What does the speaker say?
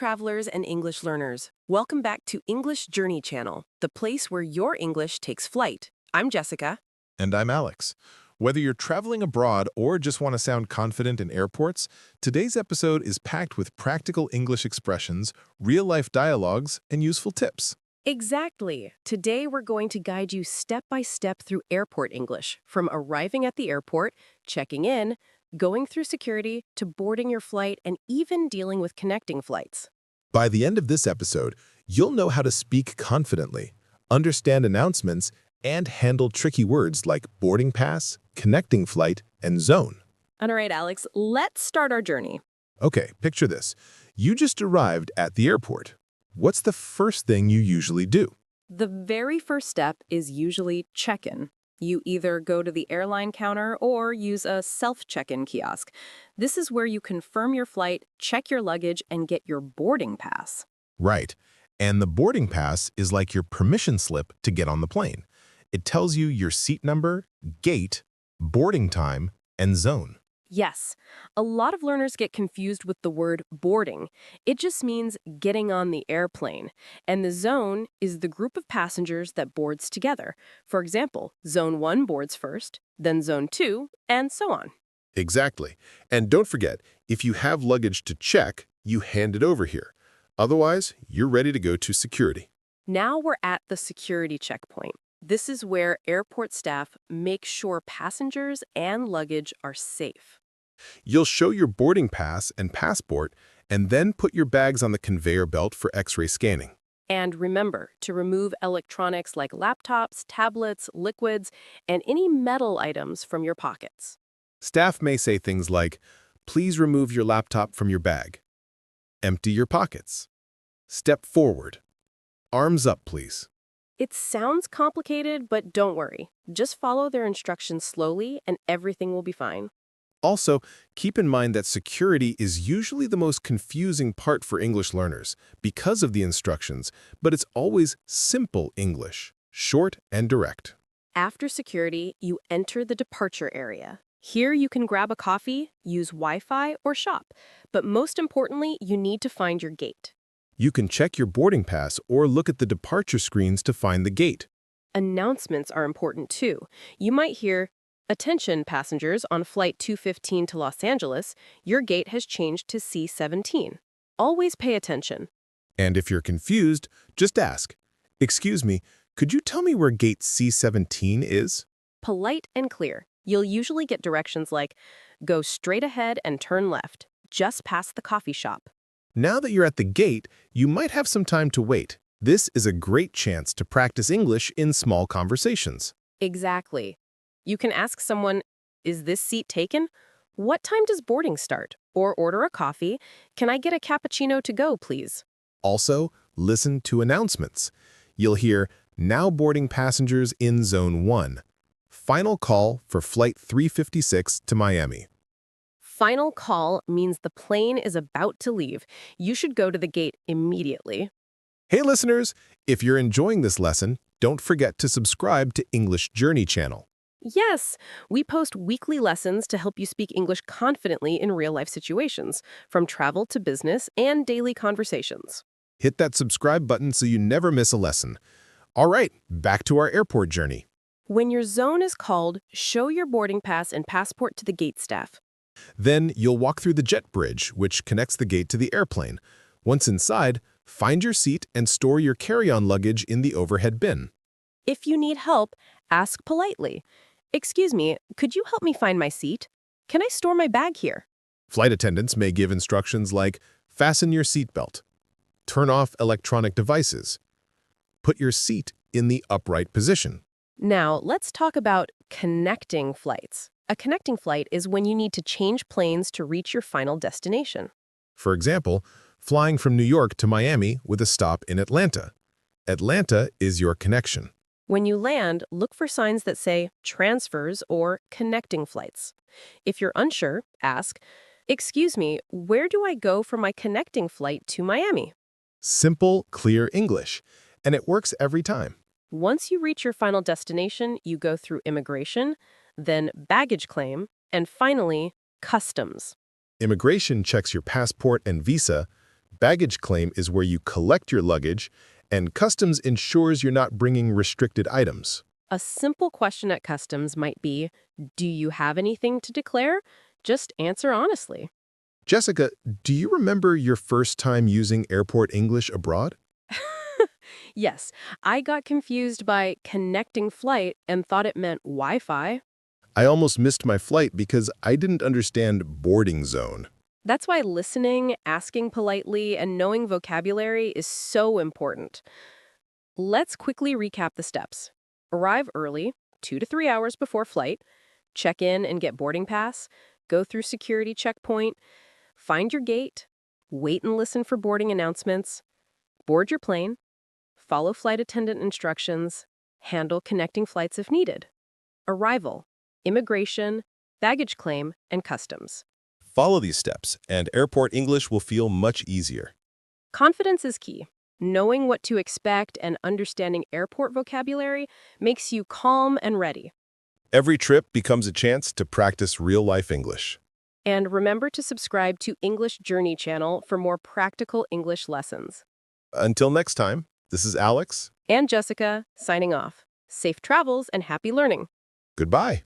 travelers and English learners. Welcome back to English Journey Channel, the place where your English takes flight. I'm Jessica. And I'm Alex. Whether you're traveling abroad or just want to sound confident in airports, today's episode is packed with practical English expressions, real-life dialogues, and useful tips. Exactly. Today we're going to guide you step by step through airport English, from arriving at the airport, checking in, going through security, to boarding your flight, and even dealing with connecting flights. By the end of this episode, you'll know how to speak confidently, understand announcements, and handle tricky words like boarding pass, connecting flight, and zone. All right, Alex, let's start our journey. Okay, picture this. You just arrived at the airport. What's the first thing you usually do? The very first step is usually check-in. You either go to the airline counter or use a self-check-in kiosk. This is where you confirm your flight, check your luggage, and get your boarding pass. Right. And the boarding pass is like your permission slip to get on the plane. It tells you your seat number, gate, boarding time, and zone. Yes, a lot of learners get confused with the word boarding. It just means getting on the airplane. And the zone is the group of passengers that boards together. For example, Zone 1 boards first, then Zone 2, and so on. Exactly. And don't forget, if you have luggage to check, you hand it over here. Otherwise, you're ready to go to security. Now we're at the security checkpoint. This is where airport staff make sure passengers and luggage are safe. You'll show your boarding pass and passport, and then put your bags on the conveyor belt for X-ray scanning. And remember to remove electronics like laptops, tablets, liquids, and any metal items from your pockets. Staff may say things like, "Please remove your laptop from your bag." "Empty your pockets." "Step forward." "Arms up, please." It sounds complicated, but don't worry. Just follow their instructions slowly and everything will be fine. Also, keep in mind that security is usually the most confusing part for English learners because of the instructions, but it's always simple English, short and direct. After security, you enter the departure area. Here you can grab a coffee, use Wi-Fi, or shop. But most importantly, you need to find your gate. You can check your boarding pass or look at the departure screens to find the gate. Announcements are important too. You might hear, "Attention passengers on flight 215 to Los Angeles, your gate has changed to C17. Always pay attention." And if you're confused, just ask, "Excuse me, could you tell me where gate C17 is?" Polite and clear. You'll usually get directions like, "Go straight ahead and turn left, just past the coffee shop." Now that you're at the gate, you might have some time to wait. This is a great chance to practice English in small conversations. Exactly. You can ask someone, "Is this seat taken? What time does boarding start?" Or order a coffee. "Can I get a cappuccino to go, please?" Also, listen to announcements. You'll hear, "Now boarding passengers in Zone 1. Final call for Flight 356 to Miami." Final call means the plane is about to leave. You should go to the gate immediately. Hey listeners, if you're enjoying this lesson, don't forget to subscribe to English Journey Channel. Yes, we post weekly lessons to help you speak English confidently in real-life situations, from travel to business and daily conversations. Hit that subscribe button so you never miss a lesson. All right, back to our airport journey. When your zone is called, show your boarding pass and passport to the gate staff. Then you'll walk through the jet bridge, which connects the gate to the airplane. Once inside, find your seat and store your carry-on luggage in the overhead bin. If you need help, ask politely. "Excuse me, could you help me find my seat? Can I store my bag here?" Flight attendants may give instructions like, "Fasten your seatbelt," "Turn off electronic devices," "Put your seat in the upright position." Now, let's talk about connecting flights. A connecting flight is when you need to change planes to reach your final destination. For example, flying from New York to Miami with a stop in Atlanta. Atlanta is your connection. When you land, look for signs that say transfers or connecting flights. If you're unsure, ask, "Excuse me, where do I go for my connecting flight to Miami?" Simple, clear English, and it works every time. Once you reach your final destination, you go through immigration, then baggage claim, and finally, customs. Immigration checks your passport and visa. Baggage claim is where you collect your luggage, and customs ensures you're not bringing restricted items. A simple question at customs might be, do you have anything to declare? Just answer honestly. Jessica, do you remember your first time using airport English abroad? Yes, I got confused by connecting flight and thought it meant Wi-Fi. I almost missed my flight because I didn't understand boarding zone. That's why listening, asking politely, and knowing vocabulary is so important. Let's quickly recap the steps. Arrive early, 2 to 3 hours before flight, check in and get boarding pass, go through security checkpoint, find your gate, wait and listen for boarding announcements, board your plane, follow flight attendant instructions, handle connecting flights if needed. Arrival, immigration, baggage claim, and customs. Follow these steps, and airport English will feel much easier. Confidence is key. Knowing what to expect and understanding airport vocabulary makes you calm and ready. Every trip becomes a chance to practice real-life English. And remember to subscribe to English Journey channel for more practical English lessons. Until next time, this is Alex. And Jessica, signing off. Safe travels and happy learning. Goodbye.